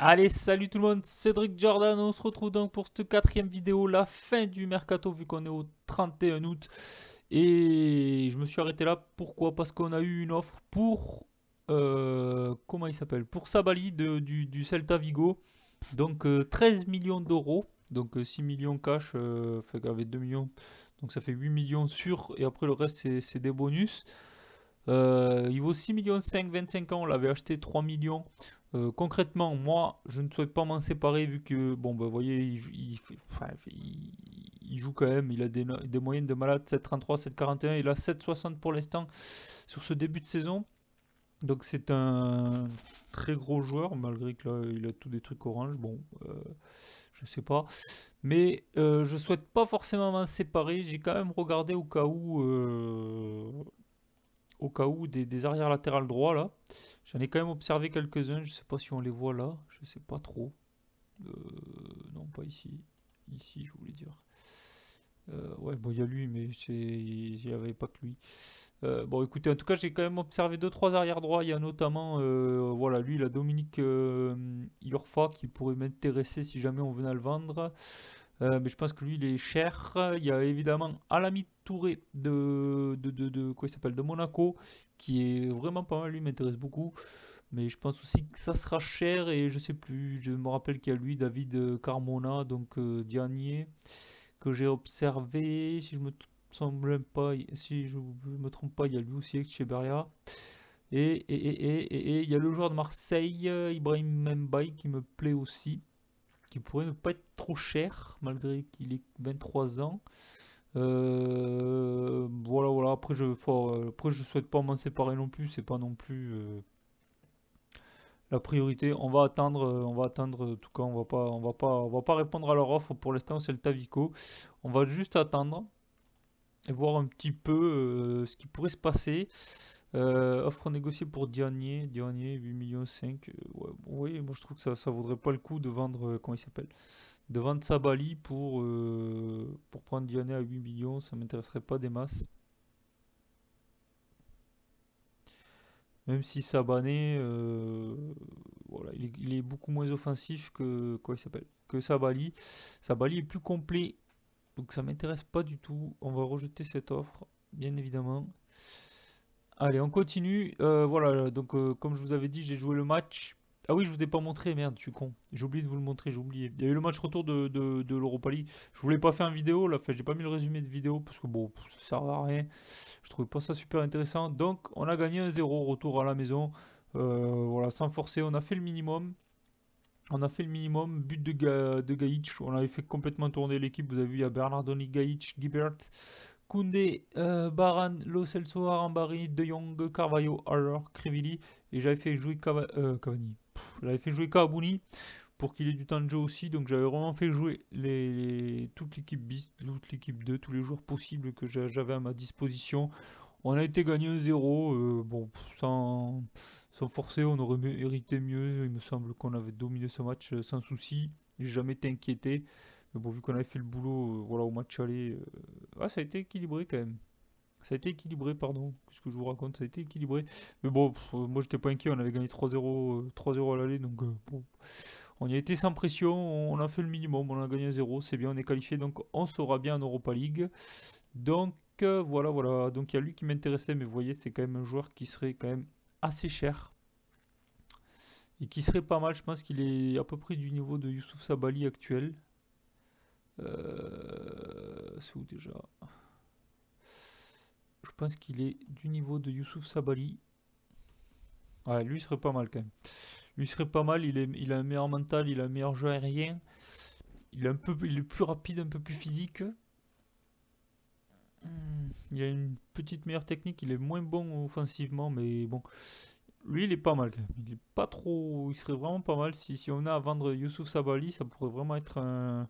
Allez, salut tout le monde, Cédric Jordan, on se retrouve donc pour cette quatrième vidéo, la fin du mercato vu qu'on est au 31 août. Et je me suis arrêté là, pourquoi? Parce qu'on a eu une offre pour, comment il s'appelle? Pour Sabali du Celta Vigo, donc 13 millions d'euros, donc 6 millions cash, fait qu'avec 2 millions, donc ça fait 8 millions sur, et après le reste c'est des bonus. Il vaut 6 millions 5, 25 ans, on l'avait acheté 3 millions. Concrètement, moi, je ne souhaite pas m'en séparer vu que, bon, bah, vous voyez, il joue quand même, il a des moyennes de malade, 7,33, 7,41, il a 7,60 pour l'instant sur ce début de saison. Donc c'est un très gros joueur, malgré que là, il a tous des trucs orange, bon, je sais pas. Mais je souhaite pas forcément m'en séparer, j'ai quand même regardé au cas où des arrières latérales droits là. J'en ai quand même observé quelques-uns, je sais pas si on les voit là, je sais pas trop. Euh, non, pas ici. Ici, je voulais dire. Ouais, bon, il y a lui, mais il n'y avait pas que lui. Bon, écoutez, en tout cas, j'ai quand même observé deux trois arrières droits. Il y a notamment, voilà, lui, la Dominique Iorfa qui pourrait m'intéresser si jamais on venait à le vendre. Mais je pense que lui, il est cher. Il y a évidemment Alami Touré quoi il s'appelle, de Monaco, qui est vraiment pas mal. Lui m'intéresse beaucoup. Mais je pense aussi que ça sera cher et je sais plus. Je me rappelle qu'il y a lui, David Carmona, donc Dianier, que j'ai observé. Si je me semble pas, si je me trompe pas, il y a lui aussi avec Cheberia. Et il y a le joueur de Marseille, Ibrahim Mbaye, qui me plaît aussi, qui pourrait ne pas être trop cher, malgré qu'il ait 23 ans. Voilà, voilà. Après, je souhaite pas m'en séparer non plus. C'est pas non plus la priorité. On va attendre. En tout cas, on va pas répondre à leur offre. Pour l'instant, c'est le Tavico. On va juste attendre et voir un petit peu ce qui pourrait se passer. Offre négociée pour Dianier 8 millions 5. Ouais, bon, oui, moi je trouve que ça vaudrait pas le coup de vendre, comment il s'appelle? De vendre Sabali pour prendre Diané à 8 millions, ça m'intéresserait pas des masses. Même si Sabané, voilà, il est beaucoup moins offensif que quoi il s'appelle que Sabali. Sabali est plus complet, donc ça m'intéresse pas du tout. On va rejeter cette offre, bien évidemment. Allez, on continue. Voilà, donc comme je vous avais dit, j'ai joué le match. Ah oui, je vous ai pas montré, merde, je suis con. J'ai oublié de vous le montrer, j'ai oublié. Il y a eu le match retour de l'Europa League. Je voulais pas faire une vidéo, là, fait, j'ai pas mis le résumé de vidéo parce que bon, ça sert à rien. Je trouvais pas ça super intéressant. Donc, on a gagné 1-0 retour à la maison. Voilà, sans forcer, on a fait le minimum. On a fait le minimum. But de Gaïch. On avait fait complètement tourner l'équipe. Vous avez vu, il y a Bernardoni, Gaïch, Gibert, Koundé, Baran, Lo Celso, Arambari, De Jong, Carvalho, Haller, Krivili. Et j'avais fait jouer Cavani. J'avais fait jouer Kawabuni pour qu'il ait du temps de jeu aussi. Donc j'avais vraiment fait jouer toute l'équipe bis, toute l'équipe 2, tous les joueurs possibles que j'avais à ma disposition. On a été gagné 1-0. Bon, sans forcer, on aurait mérité mieux. Il me semble qu'on avait dominé ce match sans souci. J'ai jamais été inquiété. Mais bon, vu qu'on avait fait le boulot voilà, au match aller, ça a été équilibré quand même. Ça a été équilibré, pardon. Qu'est-ce que je vous raconte? Ça a été équilibré. Mais bon, moi j'étais pas inquiet. On avait gagné 3-0 3-0 à l'aller. Donc bon, on y a été sans pression. On a fait le minimum. On a gagné 1-0. C'est bien, on est qualifié. Donc on sera bien en Europa League. Donc voilà, voilà. Donc il y a lui qui m'intéressait, mais vous voyez, c'est quand même un joueur qui serait quand même assez cher et qui serait pas mal. Je pense qu'il est à peu près du niveau de Youssouf Sabali actuel. C'est où déjà? Je pense qu'il est du niveau de Youssouf Sabali. Ouais, lui serait pas mal quand même. Lui serait pas mal. Il a un meilleur mental, il a un meilleur jeu aérien. Il est plus rapide, un peu plus physique. Il a une petite meilleure technique. Il est moins bon offensivement, mais bon, lui, il est pas mal quand même. Il est pas trop. Il serait vraiment pas mal si on a à vendre Youssouf Sabali, ça pourrait vraiment être un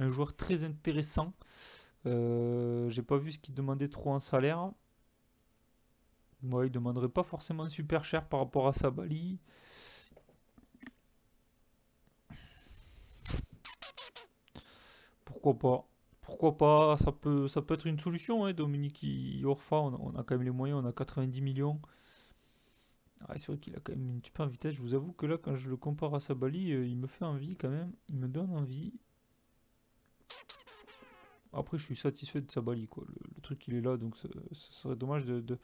joueur très intéressant. J'ai pas vu ce qu'il demandait trop en salaire. Ouais, il demanderait pas forcément super cher par rapport à Sabali. Pourquoi pas? Pourquoi pas? Ça peut être une solution, hein, Dominique Iorfa. On a quand même les moyens, on a 90 millions. Ah, c'est vrai qu'il a quand même une super vitesse. Je vous avoue que là, quand je le compare à Sabali, il me fait envie quand même. Il me donne envie. Après, je suis satisfait de Sabali, quoi. Le truc, il est là, donc ce serait dommage de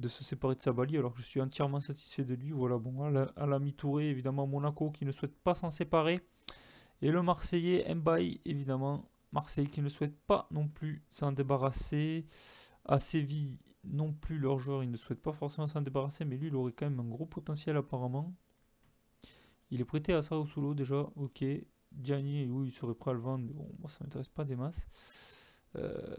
se séparer de Sabali, alors que je suis entièrement satisfait de lui. Voilà, bon, à la mi-tourée, évidemment, Monaco qui ne souhaite pas s'en séparer. Et le Marseillais Mbaye, évidemment, Marseille qui ne souhaite pas non plus s'en débarrasser. À Séville, non plus, leur joueur, il ne souhaite pas forcément s'en débarrasser, mais lui, il aurait quand même un gros potentiel apparemment. Il est prêté à Sao Solo déjà, ok. Gianni, oui, il serait prêt à le vendre, mais bon, moi ça m'intéresse pas des masses. Euh...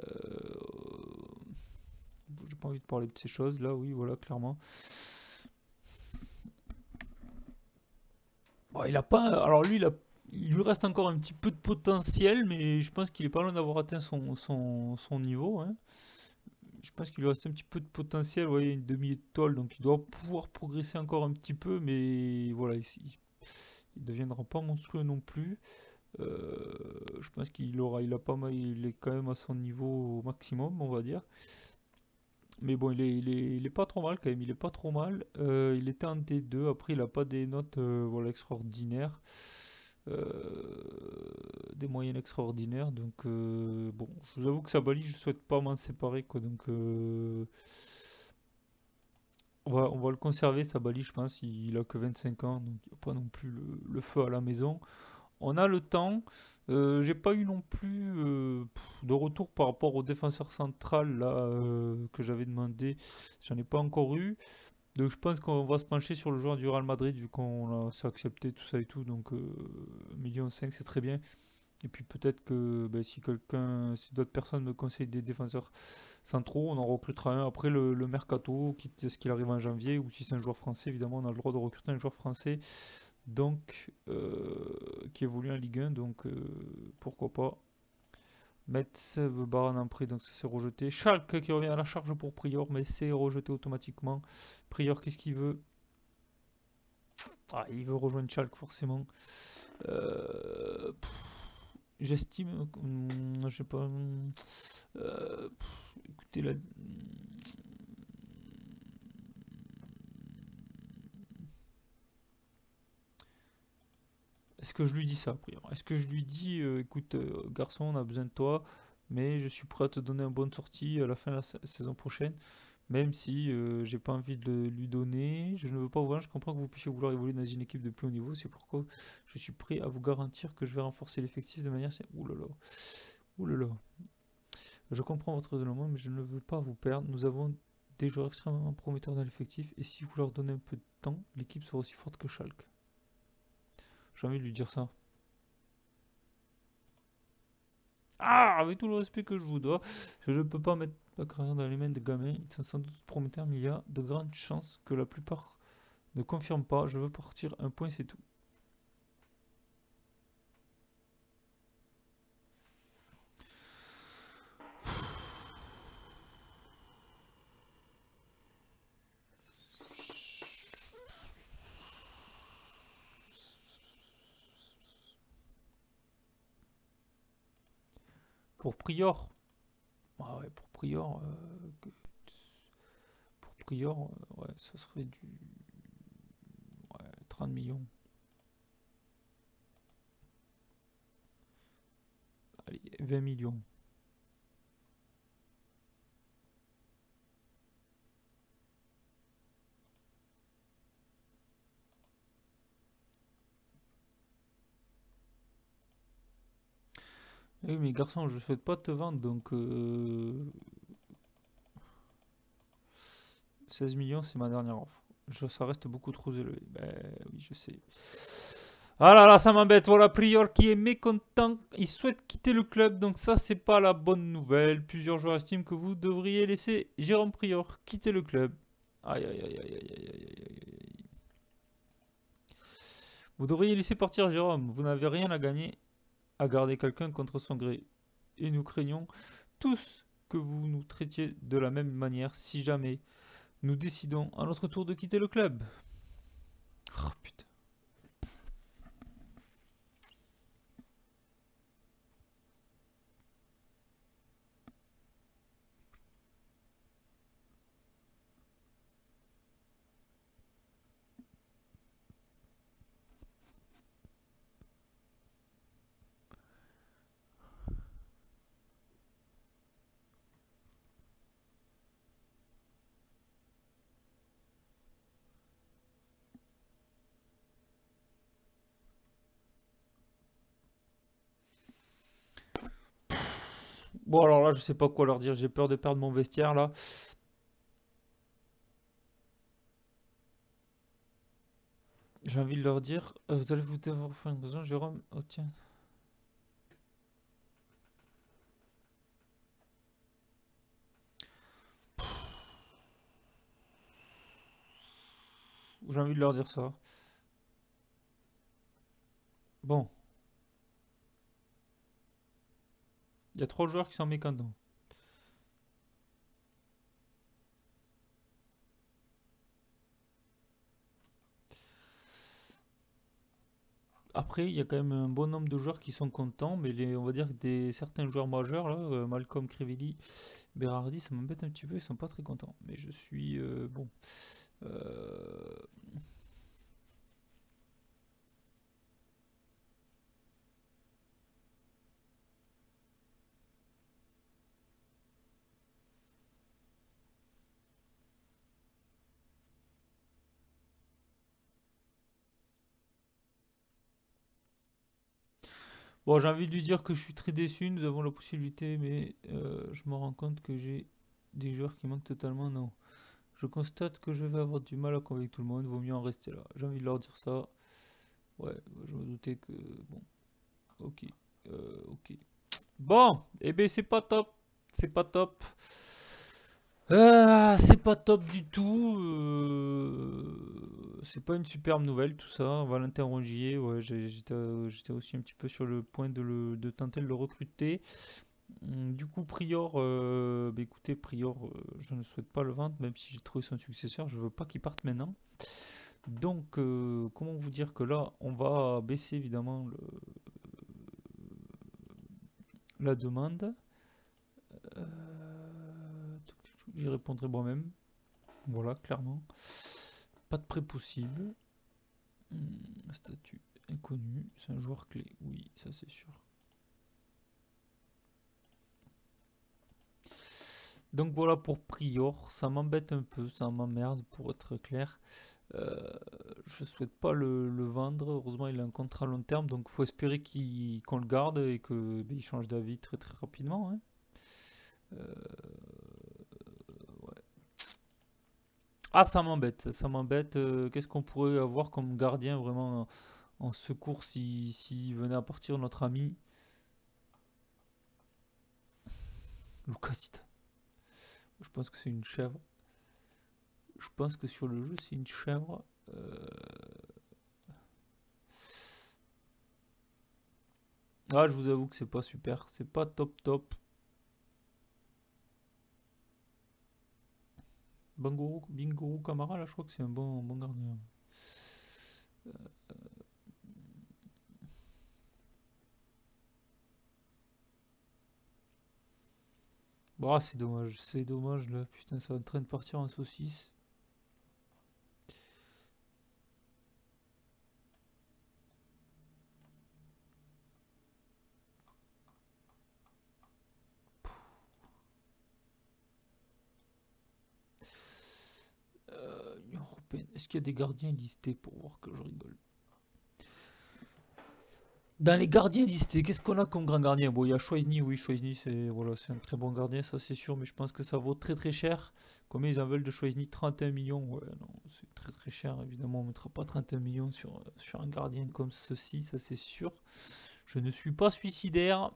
J'ai pas envie de parler de ces choses là, oui, voilà, clairement. Bon, il a pas. Alors lui, il lui reste encore un petit peu de potentiel, mais je pense qu'il est pas loin d'avoir atteint son niveau, hein. Je pense qu'il lui reste un petit peu de potentiel, vous voyez, une demi-étoile, donc il doit pouvoir progresser encore un petit peu, mais voilà, il deviendra pas monstrueux non plus. Je pense il a pas mal, il est quand même à son niveau au maximum, on va dire. Mais bon, il est pas trop mal quand même, il est pas trop mal. Il était en D2, après il a pas des notes voilà, extraordinaires, euh, des moyennes extraordinaires. Donc bon, je vous avoue que Sabali, je souhaite pas m'en séparer quoi. Donc on va le conserver, Sabali, je pense. Il a que 25 ans, donc il n'y a pas non plus le feu à la maison. On a le temps. J'ai pas eu non plus de retour par rapport au défenseur central là que j'avais demandé. J'en ai pas encore eu. Donc je pense qu'on va se pencher sur le joueur du Real Madrid vu qu'on s'est accepté tout ça et tout. Donc 1,5 million c'est très bien. Et puis peut-être que ben, si d'autres personnes me conseillent des défenseurs centraux, on en recrutera un après le mercato, quitte à ce qu'il arrive en janvier, ou si c'est un joueur français, évidemment, on a le droit de recruter un joueur français, donc qui évolue en Ligue 1, donc pourquoi pas. Metz, Baran en prix, donc ça c'est rejeté. Schalke qui revient à la charge pour Prior, mais c'est rejeté automatiquement. Prior, qu'est-ce qu'il veut? Ah, il veut rejoindre Schalke forcément. Pff, j'estime, je sais pas. Écoutez, là, est-ce que je lui dis ça, Prior? Est-ce que je lui dis, écoute, garçon, on a besoin de toi, mais je suis prêt à te donner une bonne sortie à la fin de la saison prochaine, même si j'ai pas envie de lui donner, je ne veux pas vous vendre, je comprends que vous puissiez vouloir évoluer dans une équipe de plus haut niveau, c'est pourquoi je suis prêt à vous garantir que je vais renforcer l'effectif de manière. Ouh là là, ouh là là. Je comprends votre raisonnement, mais je ne veux pas vous perdre. Nous avons des joueurs extrêmement prometteurs dans l'effectif, et si vous leur donnez un peu de temps, l'équipe sera aussi forte que Schalke. J'ai envie de lui dire ça. Ah, avec tout le respect que je vous dois, je ne peux pas mettre ma carrière dans les mains des gamins. Ils sont sans doute prometteurs, mais il y a de grandes chances que la plupart ne confirment pas. Je veux partir, un point, c'est tout. Pour Prior, ah ouais, pour Prior, ouais, ça serait du ouais, 30 millions. Allez, 20 millions. Oui, mais garçon, je souhaite pas te vendre, donc 16 millions, c'est ma dernière offre. Ça reste beaucoup trop élevé. Ben oui, je sais. Ah là là, ça m'embête. Voilà, Prior qui est mécontent. Il souhaite quitter le club, donc ça, c'est pas la bonne nouvelle. Plusieurs joueurs estiment que vous devriez laisser Jérôme Prior quitter le club. Aïe aïe aïe aïe aïe aïe aïe aïe. Vous devriez laisser partir Jérôme. Vous n'avez rien à gagner à garder quelqu'un contre son gré. Et nous craignons tous que vous nous traitiez de la même manière si jamais nous décidons à notre tour de quitter le club. Oh putain. Bon, alors là, je sais pas quoi leur dire. J'ai peur de perdre mon vestiaire là. J'ai envie de leur dire, vous allez vous devoir faire une raison, Jérôme. Oh tiens. J'ai envie de leur dire ça. Bon, il y a 3 joueurs qui sont mécontents. Après, il y a quand même un bon nombre de joueurs qui sont contents, mais on va dire que certains joueurs majeurs, là, Malcolm, Crivelli, Berardi, ça m'embête un petit peu, ils sont pas très contents. Mais je suis bon. Euh, Bon, j'ai envie de lui dire que je suis très déçu, nous avons la possibilité, mais je me rends compte que j'ai des joueurs qui manquent totalement. Non. Je constate que je vais avoir du mal à convaincre tout le monde, vaut mieux en rester là. J'ai envie de leur dire ça. Ouais, je me doutais que. Bon, ok. Ok. Bon, eh ben c'est pas top. C'est pas top. C'est pas top du tout. C'est pas une superbe nouvelle tout ça. Valentin Rongier, ouais, j'étais aussi un petit peu sur le point de tenter de le recruter. Du coup, Prior, bah écoutez, Prior, je ne souhaite pas le vendre, même si j'ai trouvé son successeur. Je veux pas qu'il parte maintenant. Donc, comment vous dire que là, on va baisser évidemment la demande. J'y répondrai moi-même. Voilà, clairement. Pas de prêt possible. Statut inconnu. C'est un joueur clé. Oui, ça c'est sûr. Donc voilà pour Prior. Ça m'embête un peu, ça m'emmerde pour être clair. Euh, je souhaite pas le vendre. Heureusement, il a un contrat à long terme. Donc il faut espérer qu'on le garde et qu'il change d'avis très très rapidement, hein. Ouais. Ah, ça m'embête, ça m'embête. Qu'est-ce qu'on pourrait avoir comme gardien vraiment en secours si venait à partir notre ami Lucas. Je pense que c'est une chèvre. Je pense que sur le jeu, c'est une chèvre. Euh, Ah, je vous avoue que c'est pas super. C'est pas top top. Binguru Kamara, là, je crois que c'est un bon gardien. Bah, c'est dommage là. Putain, ça est en train de partir en saucisse. Union Européenne. Est-ce qu'il y a des gardiens listés pour voir que je rigole? Dans les gardiens listés, qu'est-ce qu'on a comme grand gardien? Bon, il y a Chouaizny, oui, Chouaizny, c'est voilà, c'est un très bon gardien, ça c'est sûr, mais je pense que ça vaut très très cher. Combien ils en veulent de Chouaizny? 31 millions? Ouais, non, c'est très très cher, évidemment, on ne mettra pas 31 millions sur un gardien comme ceci, ça c'est sûr. Je ne suis pas suicidaire.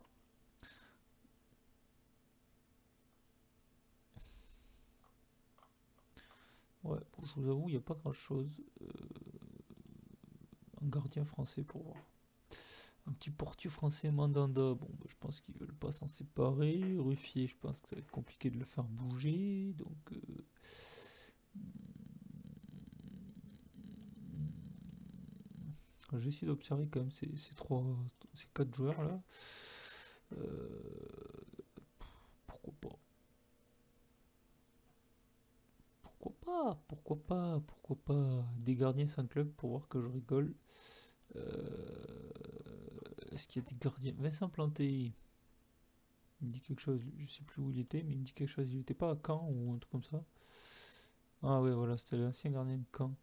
Ouais, bon, je vous avoue, il n'y a pas grand-chose. Un gardien français pour voir. Un petit portier français, Mandanda. Bon, bah, je pense qu'ils veulent pas s'en séparer. Ruffier, je pense que ça va être compliqué de le faire bouger. Donc, j'essaie d'observer quand même ces 4 joueurs là. Euh, pourquoi pas? Pourquoi pas? Pourquoi pas? Pourquoi pas? Des gardiens sans club pour voir que je rigole. Est-ce qu'il y a des gardiens? Vincent Planté, il me dit quelque chose. Je sais plus où il était, mais il me dit quelque chose. Il était pas à Caen ou un truc comme ça. Ah ouais, voilà, c'était l'ancien gardien de Caen.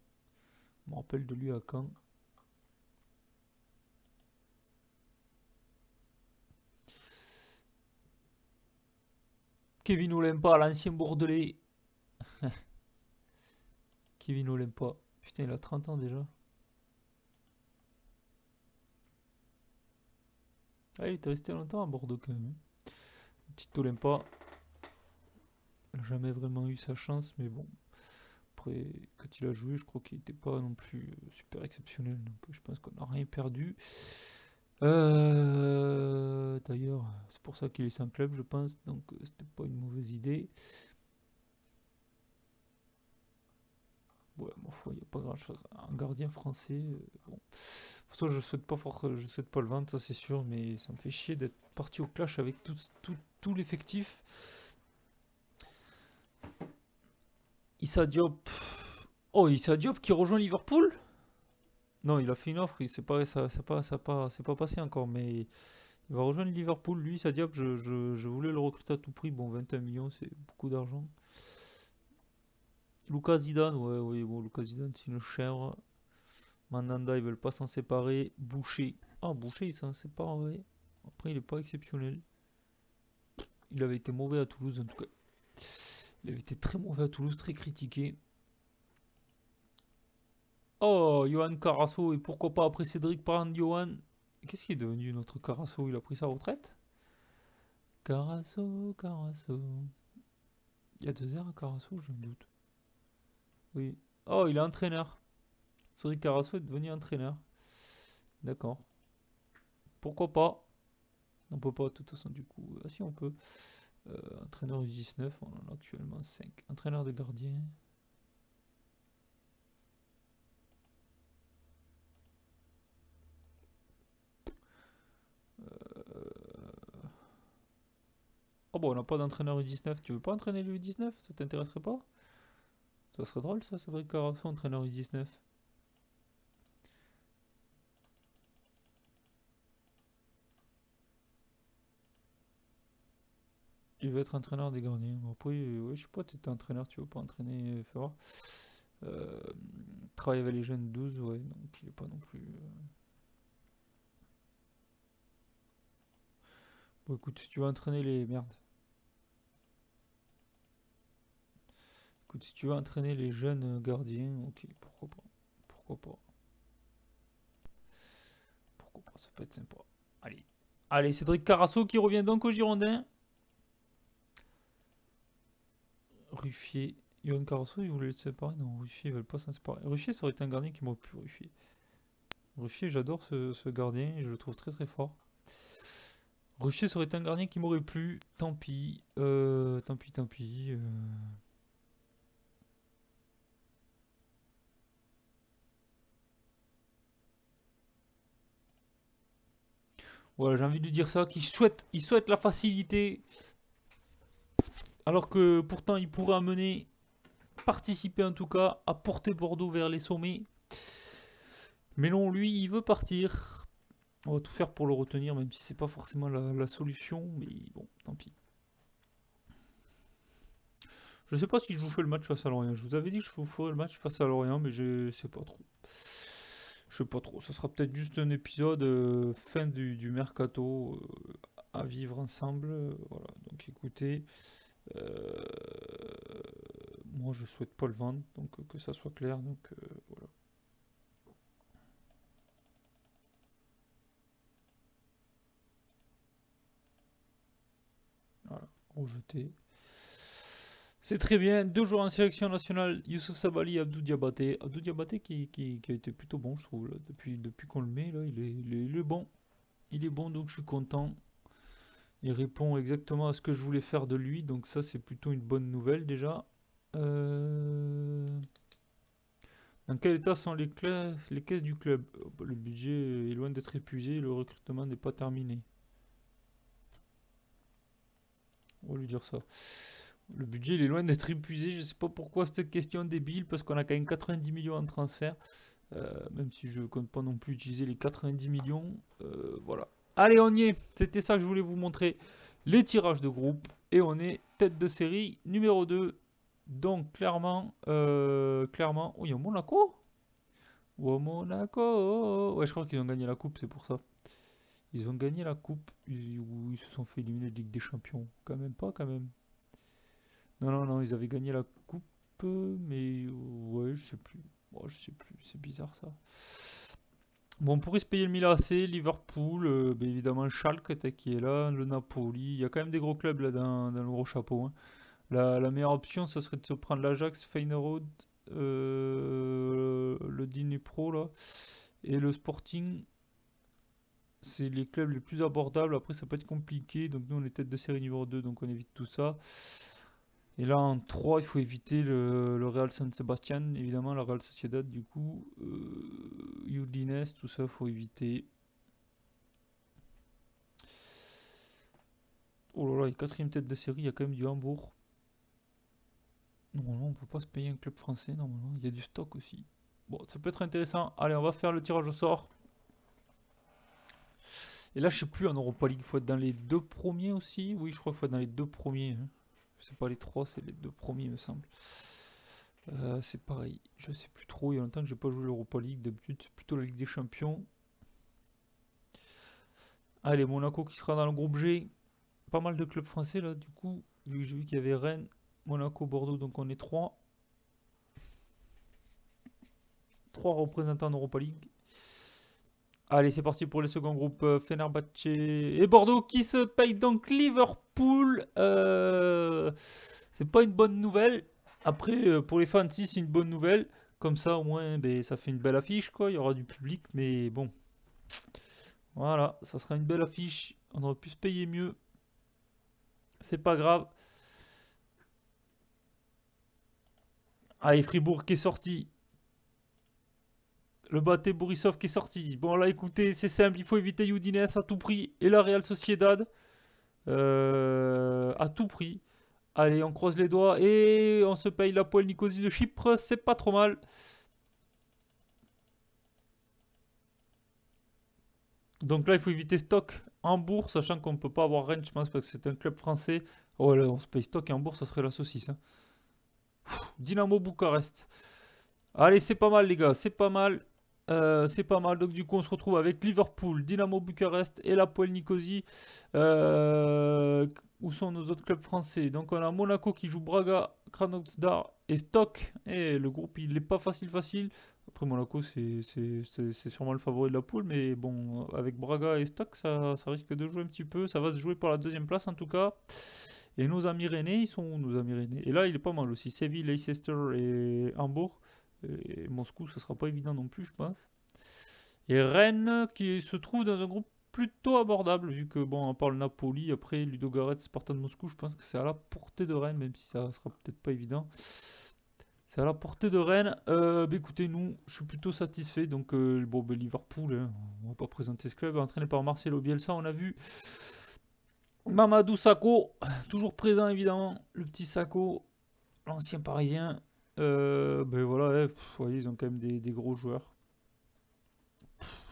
Je me rappelle de lui à Caen. Kevin Olempa, l'ancien Bordelais. Kevin Olempa. Putain, il a 30 ans déjà. Ah, il était resté longtemps à Bordeaux quand même. Petit Olempa. Il n'a jamais vraiment eu sa chance, mais bon. Après, quand il a joué, je crois qu'il n'était pas non plus super exceptionnel. Donc je pense qu'on n'a rien perdu. D'ailleurs, c'est pour ça qu'il est sans club, je pense. Donc c'était pas une mauvaise idée. Ouais, ma foi, il n'y a pas grand chose. Un gardien français, bon. Pour ça, je souhaite pas le vendre, ça c'est sûr, mais ça me fait chier d'être parti au clash avec tout l'effectif. Issa Diop. Oh, Issa Diop qui rejoint Liverpool? Non, il a fait une offre, c'est pas, c'est pas passé encore, mais il va rejoindre Liverpool. Lui, Issa Diop, je voulais le recruter à tout prix. Bon, 21 millions, c'est beaucoup d'argent. Lucas Zidane, ouais, bon, Lucas Zidane, c'est une chèvre. Mandanda, ils veulent pas s'en séparer. Boucher. Ah, Boucher, il s'en sépare, ouais. Après, il est pas exceptionnel. Il avait été mauvais à Toulouse, en tout cas. Il avait été très mauvais à Toulouse, très critiqué. Oh, Johan Carasso, et pourquoi pas après Cédric prendre Johan. Qu'est-ce qui est devenu notre Carasso? Il a pris sa retraite? Carasso, Carasso. Il y a 2 heures à Carasso, je me doute. Oui. Oh, il est entraîneur. Cédric Carasso est devenu entraîneur. D'accord. Pourquoi pas? On peut pas, de toute façon, du coup. Ah si, on peut. Entraîneur U19, on en a actuellement 5. Entraîneur de gardien. Oh bon, on n'a pas d'entraîneur U19. Tu veux pas entraîner le U19? Ça t'intéresserait pas? Ça serait drôle ça, Cédric Carasso, entraîneur U19. Il veut être entraîneur des gardiens. Bon, après, ouais, je sais pas, tu étais entraîneur, tu veux pas entraîner Ferrari. Euh, Travaille avec les jeunes 12, ouais, donc il est pas non plus. Bon, écoute, si tu veux entraîner les. Merde. Écoute, si tu veux entraîner les jeunes gardiens, ok, pourquoi pas. Pourquoi pas. Pourquoi pas, ça peut être sympa. Allez. Allez, Cédric Carasso qui revient donc au Girondin. Ruffier. Yohan Carasso, ils voulaient le séparer. Non, Ruffier, ils veulent pas s'en séparer. Ruffier, ça aurait été un gardien qui m'aurait plu, Ruffier. Ruffier, j'adore ce gardien, je le trouve très très fort. Ruffier, ça aurait été un gardien qui m'aurait plu. Tant pis. Tant pis, tant pis. Voilà, j'ai envie de dire ça, il souhaite la facilité, alors que pourtant il pourrait amener, participer en tout cas, à porter Bordeaux vers les sommets. Mais non, lui, il veut partir. On va tout faire pour le retenir, même si c'est pas forcément la solution, mais bon, tant pis. Je sais pas si je vous fais le match face à Lorient. Je vous avais dit que je vous ferais le match face à Lorient, mais je sais pas trop. Je sais pas trop. Ça sera peut-être juste un épisode fin du mercato à vivre ensemble. Voilà. Donc écoutez, euh, moi je souhaite pas le vendre, donc que ça soit clair. Donc voilà. Voilà. Rejeté. C'est très bien. 2 joueurs en sélection nationale, Youssouf Sabaly et Abdou Diabaté. Abdou Diabaté qui a été plutôt bon, je trouve, là, depuis qu'on le met, là, il est bon. Il est bon, donc je suis content. Il répond exactement à ce que je voulais faire de lui, donc ça c'est plutôt une bonne nouvelle déjà. Euh, Dans quel état sont les caisses du club? Le budget est loin d'être épuisé, le recrutement n'est pas terminé. On va lui dire ça. Le budget il est loin d'être épuisé, je sais pas pourquoi cette question débile, parce qu'on a quand même 90 millions en transfert. Même si je compte pas non plus utiliser les 90 millions. Voilà. Allez, on y est. C'était ça que je voulais vous montrer. Les tirages de groupe. Et on est tête de série numéro 2. Donc, clairement. Oh, il y a Monaco. Oh, Monaco. Ouais, je crois qu'ils ont gagné la coupe, c'est pour ça. Ils ont gagné la coupe. Ils se sont fait éliminer de Ligue des Champions. Quand même pas, quand même. Non, non, non, ils avaient gagné la coupe, mais ouais, je sais plus. Bon, je sais plus, c'est bizarre ça. Bon, on pourrait se payer le Milan AC, Liverpool, ben évidemment Schalke qui est là, le Napoli. Il y a quand même des gros clubs là dans le gros chapeau, hein. La meilleure option, ça serait de se prendre l'Ajax, Feyenoord, le Dnipro là, et le Sporting. C'est les clubs les plus abordables. Après, ça peut être compliqué. Donc, nous, on est tête de série numéro 2, donc on évite tout ça. Et là, en 3 il faut éviter le Real San Sebastian, évidemment, la Real Sociedad, du coup. Udinese, tout ça, faut éviter. Oh là là, et quatrième tête de série, il y a quand même du Hambourg. Normalement, on peut pas se payer un club français, normalement. Il y a du stock aussi. Bon, ça peut être intéressant. Allez, on va faire le tirage au sort. Et là, je sais plus, en Europa League, il faut être dans les deux premiers aussi. Oui, je crois qu'il faut être dans les deux premiers, hein. C'est pas les trois, c'est les deux premiers, il me semble. C'est pareil, je sais plus trop. Il y a longtemps que j'ai pas joué l'Europa League. D'habitude, c'est plutôt la Ligue des Champions. Allez, Monaco qui sera dans le groupe G. Pas mal de clubs français là, du coup. Vu que j'ai vu qu'il y avait Rennes, Monaco, Bordeaux, donc on est trois. Trois représentants en Europa League. Allez, c'est parti pour les seconds groupes. Fenerbahçe et Bordeaux qui se payent donc Liverpool. C'est pas une bonne nouvelle. Après, pour les fans, si c'est une bonne nouvelle. Comme ça, au moins, ben, ça fait une belle affiche, quoi. Il y aura du public, mais bon, voilà, ça sera une belle affiche. On aurait pu se payer mieux. C'est pas grave. Allez, Fribourg qui est sorti. Le Bate Borisov qui est sorti. Bon, là, écoutez, c'est simple. Il faut éviter Udinese à tout prix. Et la Real Sociedad. À tout prix. Allez, on croise les doigts. Et on se paye la poêle Nicosie de Chypre. C'est pas trop mal. Donc là, il faut éviter Stock, Hambourg, sachant qu'on ne peut pas avoir Rennes, je pense, parce que c'est un club français. Oh là, on se paye Stock et Hambourg, ça serait la saucisse, hein. Dynamo Bucarest. Allez, c'est pas mal, les gars, c'est pas mal. C'est pas mal. Donc, du coup, on se retrouve avec Liverpool, Dynamo Bucarest et la Poel Nicosie. Euh, où sont nos autres clubs français? Donc, on a Monaco qui joue Braga, Krasnodar et Stock. Et le groupe, il n'est pas facile. Après, Monaco, c'est sûrement le favori de la poule. Mais bon, avec Braga et Stock, ça risque de jouer un petit peu. Ça va se jouer pour la deuxième place, en tout cas. Et nos amis rennais, ils sont où, nos amis rennais? Et là, il est pas mal aussi. Séville, Leicester et Hambourg. Et Moscou, ce sera pas évident non plus, je pense. Et Rennes, qui se trouve dans un groupe plutôt abordable, vu que, bon, on parle Napoli, après Ludogorets, Spartan Moscou, je pense que c'est à la portée de Rennes, même si ça sera peut-être pas évident. C'est à la portée de Rennes. Bah, écoutez, nous, je suis plutôt satisfait. Donc, bon, bah, Liverpool, hein, on va pas présenter ce club, entraîné par Marcelo Bielsa, on a vu. Mamadou Sakho, toujours présent évidemment, le petit Sakho, l'ancien parisien. Ben voilà, ouais, vous voyez, ils ont quand même des gros joueurs.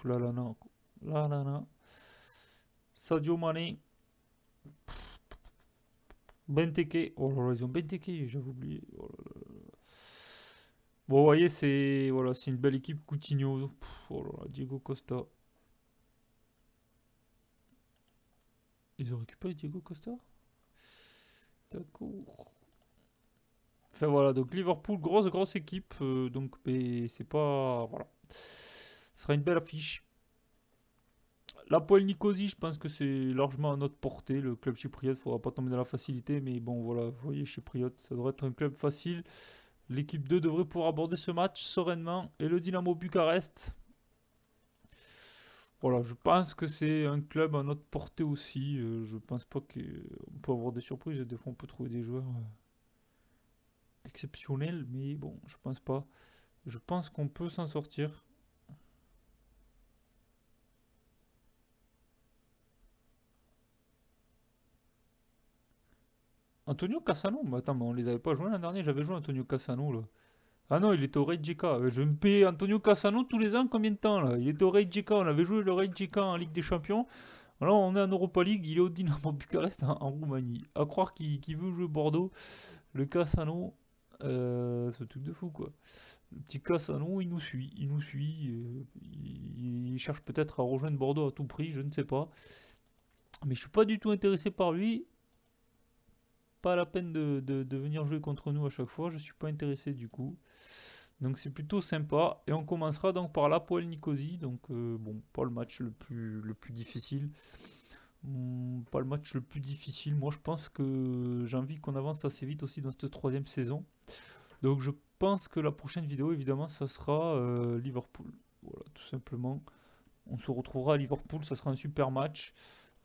Là, là, là, là, là, là. Sadio Mané, Benteke. Oh là là, ils ont Benteke, j'avais oublié. Oh là là. Bon, vous voyez, c'est voilà, c'est une belle équipe. Coutinho, oh là là, Diego Costa. Ils ont récupéré Diego Costa? D'accord. Enfin voilà, donc Liverpool, grosse équipe. Donc, mais c'est pas. Voilà. Ce sera une belle affiche. La Poel Nicosie, je pense que c'est largement à notre portée. Le club chypriote, il ne faudra pas tomber dans la facilité. Mais bon, voilà, vous voyez, chypriote, ça devrait être un club facile. L'équipe 2 devrait pouvoir aborder ce match sereinement. Et le Dynamo Bucarest, voilà, je pense que c'est un club à notre portée aussi. Je pense pas qu'on peut avoir des surprises. Des fois, on peut trouver des joueurs exceptionnels. Mais bon, je pense pas. Je pense qu'on peut s'en sortir. Antonio Cassano, mais attends, mais on les avait pas joués l'an dernier. J'avais joué Antonio Cassano là. Ah non, il était au Rijeka. Je vais me payer Antonio Cassano tous les ans combien de temps là? Il était au Rijeka, on avait joué le Rijeka en Ligue des Champions. Alors on est en Europa League, il est au Dynamo Bucarest en Roumanie. À croire qu'il veut jouer Bordeaux. Le Cassano, c'est un truc de fou quoi. Le petit Cassano, il nous suit. Il cherche peut-être à rejoindre Bordeaux à tout prix, je ne sais pas. Mais je suis pas du tout intéressé par lui. pas la peine de venir jouer contre nous à chaque fois, je suis pas intéressé du coup. Donc c'est plutôt sympa. Et on commencera donc par l'Apoel Nicosie. Donc bon, pas le match le plus difficile. Pas le match le plus difficile. Moi je pense que j'ai envie qu'on avance assez vite aussi dans cette troisième saison. Donc je pense que la prochaine vidéo évidemment ça sera Liverpool. Voilà, tout simplement. On se retrouvera à Liverpool, ça sera un super match.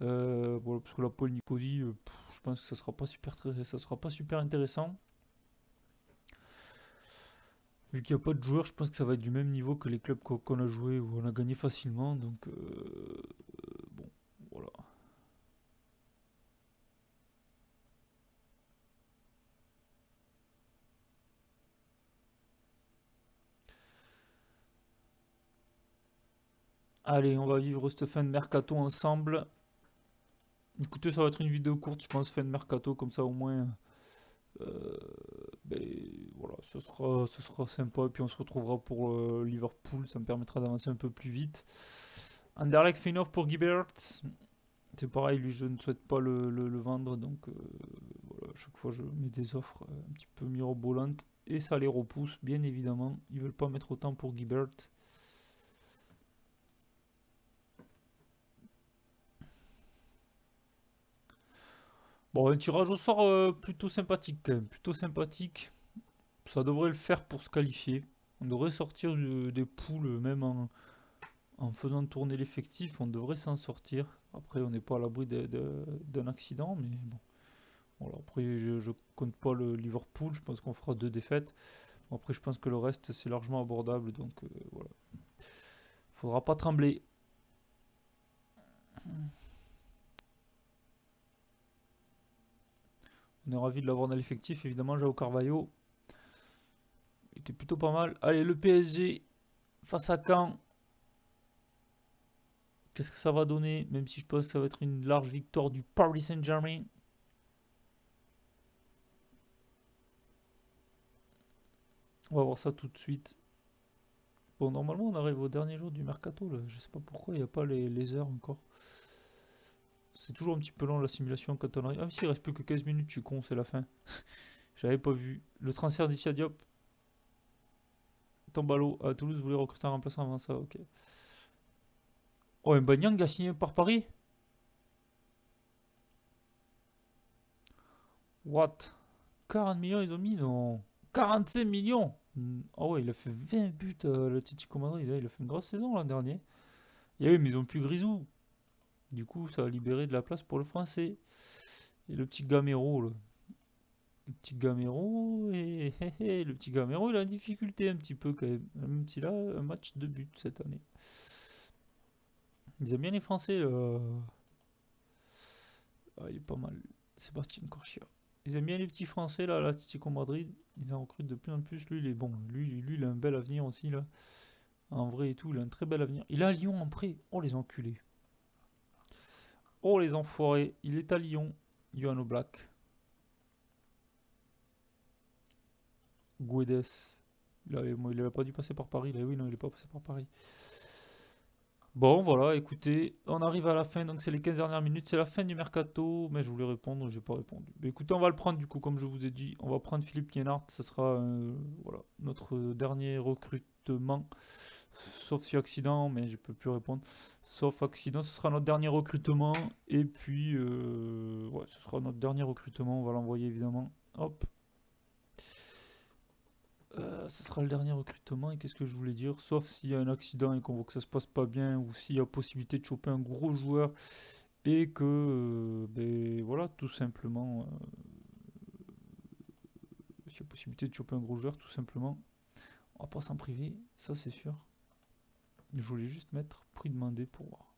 Voilà, parce que l'Apoel Nicosie, je pense que ça sera pas super, ça sera pas super intéressant. Vu qu'il n'y a pas de joueurs, je pense que ça va être du même niveau que les clubs qu'on a joué où on a gagné facilement. Donc, bon, voilà. Allez, on va vivre cette fin de mercato ensemble. Écoutez, ça va être une vidéo courte, je pense, fin de mercato, comme ça au moins. euh, ben, voilà, ce sera sympa. Et puis on se retrouvera pour Liverpool, ça me permettra d'avancer un peu plus vite. Anderlecht fait une offre pour Guibert. C'est pareil, lui, je ne souhaite pas le vendre, donc voilà, à chaque fois je mets des offres un petit peu mirobolantes et ça les repousse, bien évidemment. Ils veulent pas mettre autant pour Guibert. Bon, un tirage au sort plutôt sympathique quand même, plutôt sympathique. Ça devrait le faire pour se qualifier. On devrait sortir des poules, même en faisant tourner l'effectif, on devrait s'en sortir. Après, on n'est pas à l'abri d'un accident, mais bon. Voilà, après, je compte pas le Liverpool, je pense qu'on fera deux défaites. Après, je pense que le reste, c'est largement abordable, donc voilà. Faudra pas trembler. On est ravi de l'avoir dans l'effectif, évidemment, Jao Carvalho. Il était plutôt pas mal. Allez, le PSG face à Caen. Qu'est-ce que ça va donner? Même si je pense que ça va être une large victoire du Paris Saint-Germain. On va voir ça tout de suite. Bon, normalement, on arrive au dernier jour du mercato. Là. Je sais pas pourquoi il n'y a pas les heures encore. C'est toujours un petit peu long la simulation quand on arrive. Ah, mais si, il reste plus que 15 minutes, je suis con, c'est la fin. J'avais pas vu. Le transfert d'Issa Diop. Tombalo à Toulouse voulait recruter un remplaçant avant ça, ok. Oh, Mbanyang a signé par Paris? What? 40 millions ils ont mis? Non. 45 millions! Ah ouais, il a fait 20 buts, le Titico Madrid. Il a fait une grosse saison l'an dernier. Et oui, mais ils ont plus Grisou. Du coup, ça a libéré de la place pour le français. Et le petit Gamero, là. Le petit Gamero, le petit Gamero, il a une difficulté un petit peu quand même. Même s'il a un match de but cette année. Ils aiment bien les Français. Ah, il est pas mal. Sébastien Corchia. Ils aiment bien les petits Français là, l'Atlético Madrid. Ils en recrutent de plus en plus. Lui, il est bon. Lui, il a un bel avenir aussi là. En vrai et tout, il a un très bel avenir. Il est à Lyon en prêt. Oh les enculés. Oh les enfoirés. Il est à Lyon. Johan Black. Guedes. Il avait pas dû passer par Paris. Là, oui, non, il est pas passé par Paris. Bon, voilà, écoutez, on arrive à la fin, donc c'est les 15 dernières minutes, c'est la fin du mercato, mais je voulais répondre, j'ai pas répondu. Mais écoutez, on va le prendre du coup, comme je vous ai dit, on va prendre Philippe Liénard, ce sera voilà, notre dernier recrutement, sauf si accident, mais je peux plus répondre. Sauf accident, ce sera notre dernier recrutement, et puis, ouais, ce sera notre dernier recrutement, on va l'envoyer évidemment. Hop, ce sera le dernier recrutement, et qu'est-ce que je voulais dire? Sauf s'il y a un accident et qu'on voit que ça se passe pas bien, ou s'il y a possibilité de choper un gros joueur et que ben, voilà tout simplement s'il y a possibilité de choper un gros joueur tout simplement on va pas s'en priver ça c'est sûr. Je voulais juste mettre prix demandé pour voir,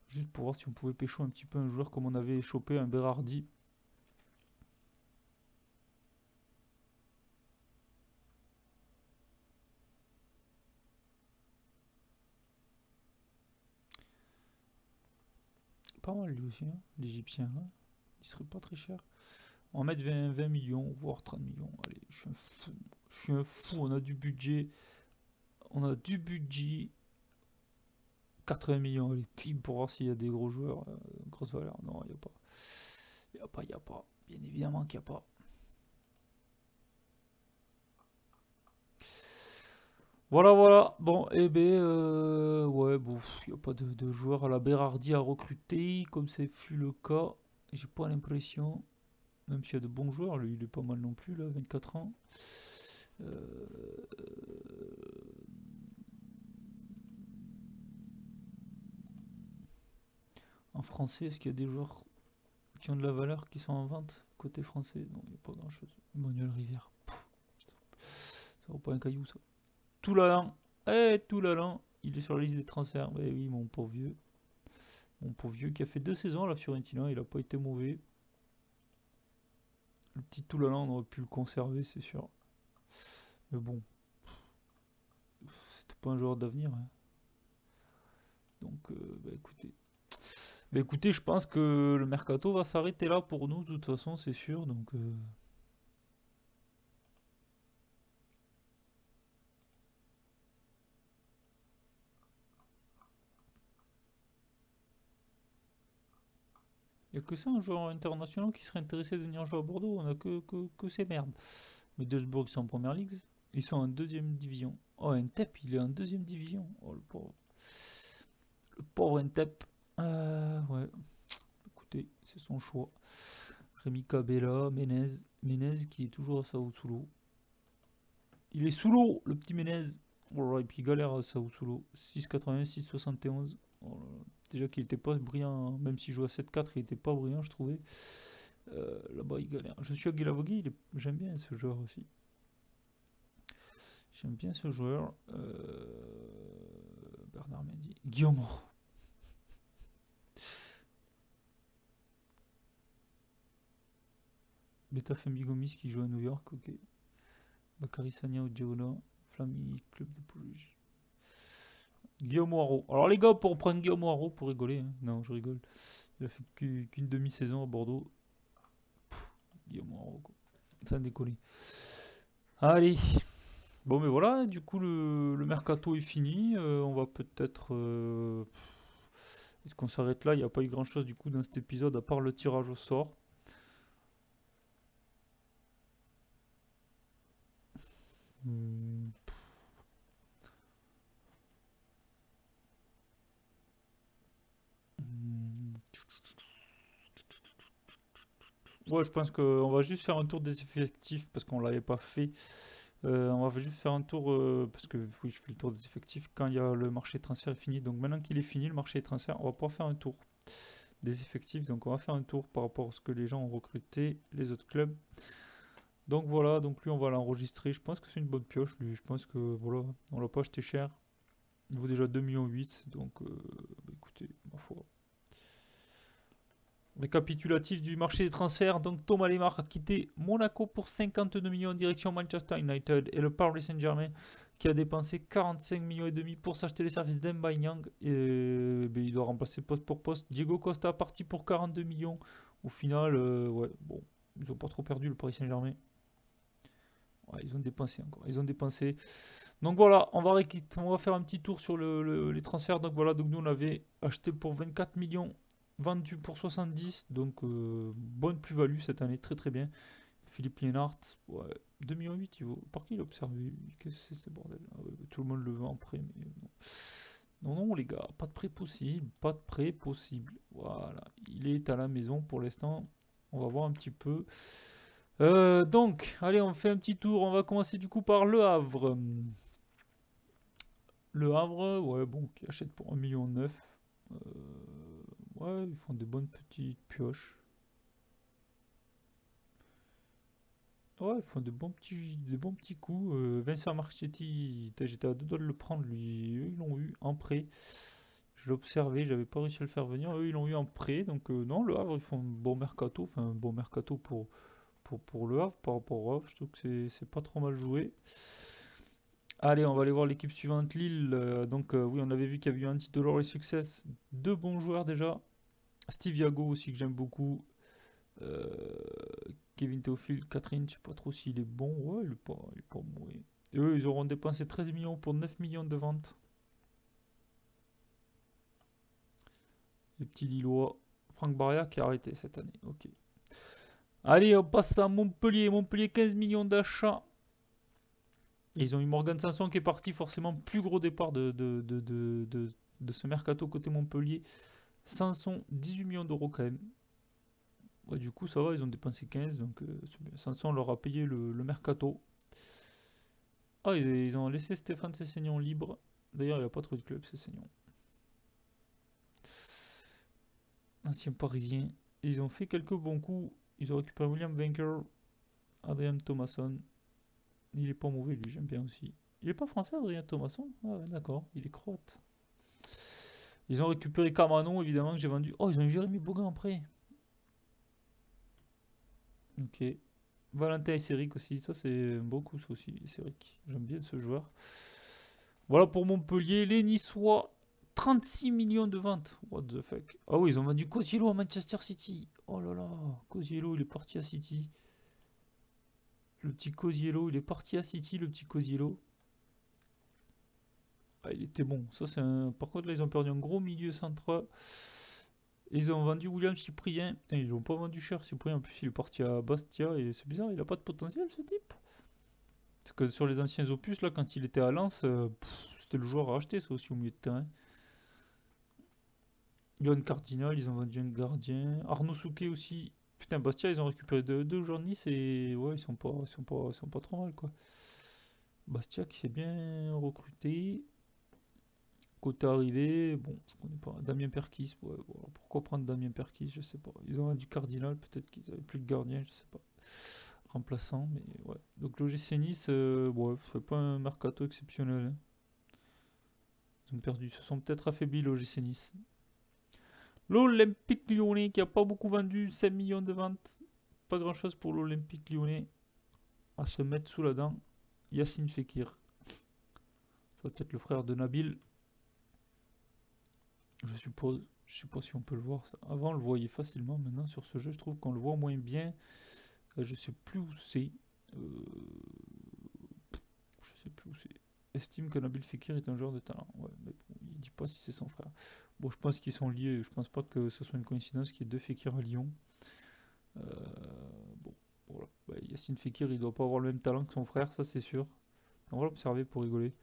juste pour voir si on pouvait pécho un petit peu un joueur comme on avait chopé un Berardi. Pas mal lui aussi hein, l'égyptien hein. Il serait pas très cher, on va mettre 20 millions voire 30 millions. Allez, je suis un fou, on a du budget 80 millions, allez, pim, pour voir s'il y a des gros joueurs, grosse valeur. Non, il n'y a pas. Il n'y a pas. Bien évidemment qu'il n'y a pas. Voilà, voilà. Bon, eh ben, ouais, bon, il n'y a pas de joueur à la Berardi à recruter, comme c'est fut le cas. J'ai pas l'impression. Même s'il y a de bons joueurs, lui, il est pas mal non plus, là, 24 ans. Euh, En français, est-ce qu'il y a des joueurs qui ont de la valeur, qui sont en vente côté français? Non, il n'y a pas grand-chose. Manuel Rivière, ça vaut pas un caillou, ça. Toulalan, Toulalan, il est sur la liste des transferts. Eh oui, mon pauvre vieux. Mon pauvre vieux qui a fait 2 saisons à la Fiorentina, il a pas été mauvais. Le petit Toulalan, on aurait pu le conserver, c'est sûr. Mais bon, c'était pas un joueur d'avenir, hein. Donc, bah écoutez, je pense que le mercato va s'arrêter là pour nous, de toute façon, c'est sûr. Donc, il n'y a que ça, un joueur international qui serait intéressé de venir jouer à Bordeaux. On a que ces merdes. Mais Duisburg, ils sont en première ligue. Ils sont en deuxième division. Oh, Ntep, il est en deuxième division. Oh, le pauvre. Le pauvre Ntep. Ouais, écoutez, c'est son choix. Rémi Cabella, Menez. Menez qui est toujours à Sao Paulo. Il est sous l'eau, le petit Menez. Oh là, et puis il galère à Sao Paulo. 6,80, 6,71. Oh là là. Déjà qu'il était pas brillant, même s'il joue à 7-4, il était pas brillant, je trouvais. Là-bas, il galère. Je suis à Guilavogui, j'aime bien ce joueur aussi. J'aime bien ce joueur. Bernard Mendy. Guillaume. Betafemi Gomis qui joue à New York, ok. Bakary Sagna ou Diola. Flammy Club de Bruges. Guillaume Haro. Alors les gars, pour prendre Guillaume Haro pour rigoler, hein. Non, je rigole. Il a fait qu'une demi-saison à Bordeaux. Guillaume Haro, quoi. Ça décoller. Allez. Bon, mais voilà, du coup, le mercato est fini. On va peut-être. Est-ce qu'on s'arrête là? Il n'y a pas eu grand-chose du coup dans cet épisode à part le tirage au sort. Hmm. Hmm. Ouais, je pense qu'on va juste faire un tour des effectifs parce qu'on l'avait pas fait. On va juste faire un tour parce que oui, je fais le tour des effectifs quand il y a le marché de transfert est fini. Donc maintenant qu'il est fini, le marché de transfert, on va pouvoir faire un tour des effectifs. Donc on va faire un tour par rapport à ce que les gens ont recruté, les autres clubs. Donc voilà, donc lui on va l'enregistrer. Je pense que c'est une bonne pioche lui. Je pense que voilà, on l'a pas acheté cher. Il vaut déjà 2,8 millions. Donc écoutez, ma foi. Récapitulatif du marché des transferts, donc Thomas Lemar a quitté Monaco pour 52 millions en direction Manchester United et le Paris Saint-Germain qui a dépensé 45 millions et demi pour s'acheter les services d'Mbayang et ben, il doit remplacer poste pour poste. Diego Costa parti pour 42 millions. Au final, ouais, bon, ils ont pas trop perdu le Paris Saint-Germain. Ouais, ils ont dépensé encore, ils ont dépensé. Donc voilà, on va faire un petit tour sur les transferts. Donc voilà, donc nous on avait acheté pour 24 millions, vendu pour 70, donc bonne plus-value cette année, très très bien. Philippe Lienhardt, ouais, 2,8 millions, il vaut. Par qui il a observé? Qu'est-ce que c'est ce bordel? Ah ouais, tout le monde le veut en prêt, mais non. Non, non, les gars, pas de prêt possible, pas de prêt possible. Voilà, il est à la maison pour l'instant. On va voir un petit peu. Donc, allez, on fait un petit tour. On va commencer du coup par Le Havre. Le Havre, ouais, bon, qui achète pour 1,9 million. Ouais, ils font des bonnes petites pioches. Ouais, ils font des bons petits coups. Vincent Marchetti, j'étais à deux doigts de le prendre, lui. Eux, ils l'ont eu en prêt. Je l'ai observé, j'avais pas réussi à le faire venir. Eux, ils l'ont eu en prêt. Donc, non, le Havre, ils font un bon mercato. Enfin, un bon mercato pour le Havre par rapport au Havre. Je trouve que c'est pas trop mal joué. Allez, on va aller voir l'équipe suivante, Lille. Donc, oui, on avait vu qu'il y avait eu un petit Dolores Success. Deux bons joueurs déjà. Steve Yago aussi, que j'aime beaucoup. Euh, Kevin Théophile, Catherine, je sais pas trop s'il est bon. Ouais, il est pas mauvais. Et eux, ils auront dépensé 13 millions pour 9 millions de ventes. Les petits Lillois. Franck Barria qui a arrêté cette année. Ok. Allez, on passe à Montpellier. Montpellier, 15 millions d'achats. Et ils ont eu Morgan Sanson qui est parti, forcément, plus gros départ de ce mercato côté Montpellier. Sanson, 18 millions d'euros quand même. Ouais, du coup, ça va, ils ont dépensé 15, donc Sanson leur a payé le mercato. Ah, ils ont laissé Stéphane Sessegnon libre. D'ailleurs, il n'y a pas trop de club, Sessegnon. Ancien parisien. Ils ont fait quelques bons coups. Ils ont récupéré William Venker, Adrien Thomasson. Il est pas mauvais, lui, j'aime bien aussi. Il est pas français, Adrien Thomasson? Ah ouais, d'accord, il est croate. Ils ont récupéré Camano, évidemment, que j'ai vendu. Oh, ils ont eu Jérémy Bogan après. Ok. Valentin Esseric aussi, ça c'est un beau coup, ça aussi, Esseric. J'aime bien ce joueur. Voilà pour Montpellier. Les Niçois, 36 millions de ventes. What the fuck? Ah oui, ils ont vendu Coziello à Manchester City. Oh là là, Coziello, il est parti à City. Le petit Coziello, il est parti à City, le petit Coziello. Ah, il était bon. Ça, c'est un... Par contre, là, ils ont perdu un gros milieu central. Ils ont vendu William Cyprien. Putain, ils l'ont pas vendu cher, Cyprien. En plus, il est parti à Bastia. Et c'est bizarre, il a pas de potentiel, ce type. Parce que sur les anciens opus, là, quand il était à Lens, c'était le joueur à acheter, ça aussi, au milieu de terrain. Johan Cardinal, ils ont vendu un gardien. Arnaud Souquet aussi. Putain, Bastia, ils ont récupéré deux joueurs de Nice et ouais, ils sont pas trop mal, quoi. Bastia qui s'est bien recruté. Côté arrivé, bon, je connais pas. Damien Perkis, ouais, voilà. Pourquoi prendre Damien Perkis, je sais pas. Ils ont vendu Cardinal, peut-être qu'ils avaient plus de gardien, je sais pas. Remplaçant, mais ouais. Donc l'OGC Nice, ouais, c'est pas un mercato exceptionnel, hein. Ils ont perdu, ils se sont peut-être affaiblis l'OGC Nice. L'Olympique Lyonnais qui a pas beaucoup vendu, 5 millions de ventes. Pas grand chose pour l'Olympique Lyonnais à se mettre sous la dent. Yacine Fekir, ça doit être le frère de Nabil, je suppose. Je sais pas si on peut le voir ça. Avant on le voyait facilement, maintenant sur ce jeu je trouve qu'on le voit moins bien. Je sais plus où c'est. Euh, je sais plus où c'est. Estime que Nabil Fekir est un joueur de talent. Ouais, mais bon, il dit pas si c'est son frère. Bon, je pense qu'ils sont liés. Je pense pas que ce soit une coïncidence qu'il y ait deux Fekir à Lyon. Euh, bon, voilà. Bah, Yacine Fekir, il doit pas avoir le même talent que son frère, ça c'est sûr. On va l'observer pour rigoler.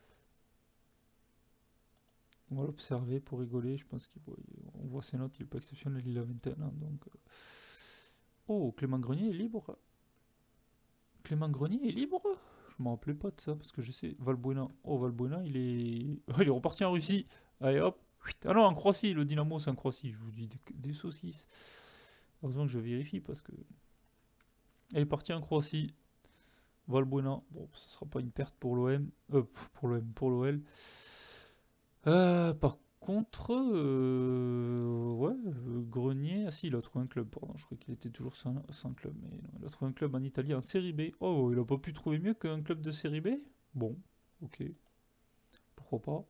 On va l'observer pour rigoler. Je pense qu'on voit ses notes, il est pas exceptionnel, il a 21 ans. Donc... Oh, Clément Grenier est libre. Clément Grenier est libre. Je m'en rappelais pas de ça parce que je sais. Valbuena. Oh, Valbuena, il est. Il est reparti en Russie. Allez hop. Ah non, en Croatie. Le Dynamo, c'est en Croatie. Je vous dis des saucisses. Heureusement que je vérifie parce que. Il est parti en Croatie. Valbuena. Bon, ça sera pas une perte pour l'OM. Pour l'OM, pour l'OL. Par contre, ouais, Grenier, ah si, il a trouvé un club, pardon, je croyais qu'il était toujours sans club, mais non, il a trouvé un club en Italie en Série B. Oh, il a pas pu trouver mieux qu'un club de Série B? Bon, ok, pourquoi pas.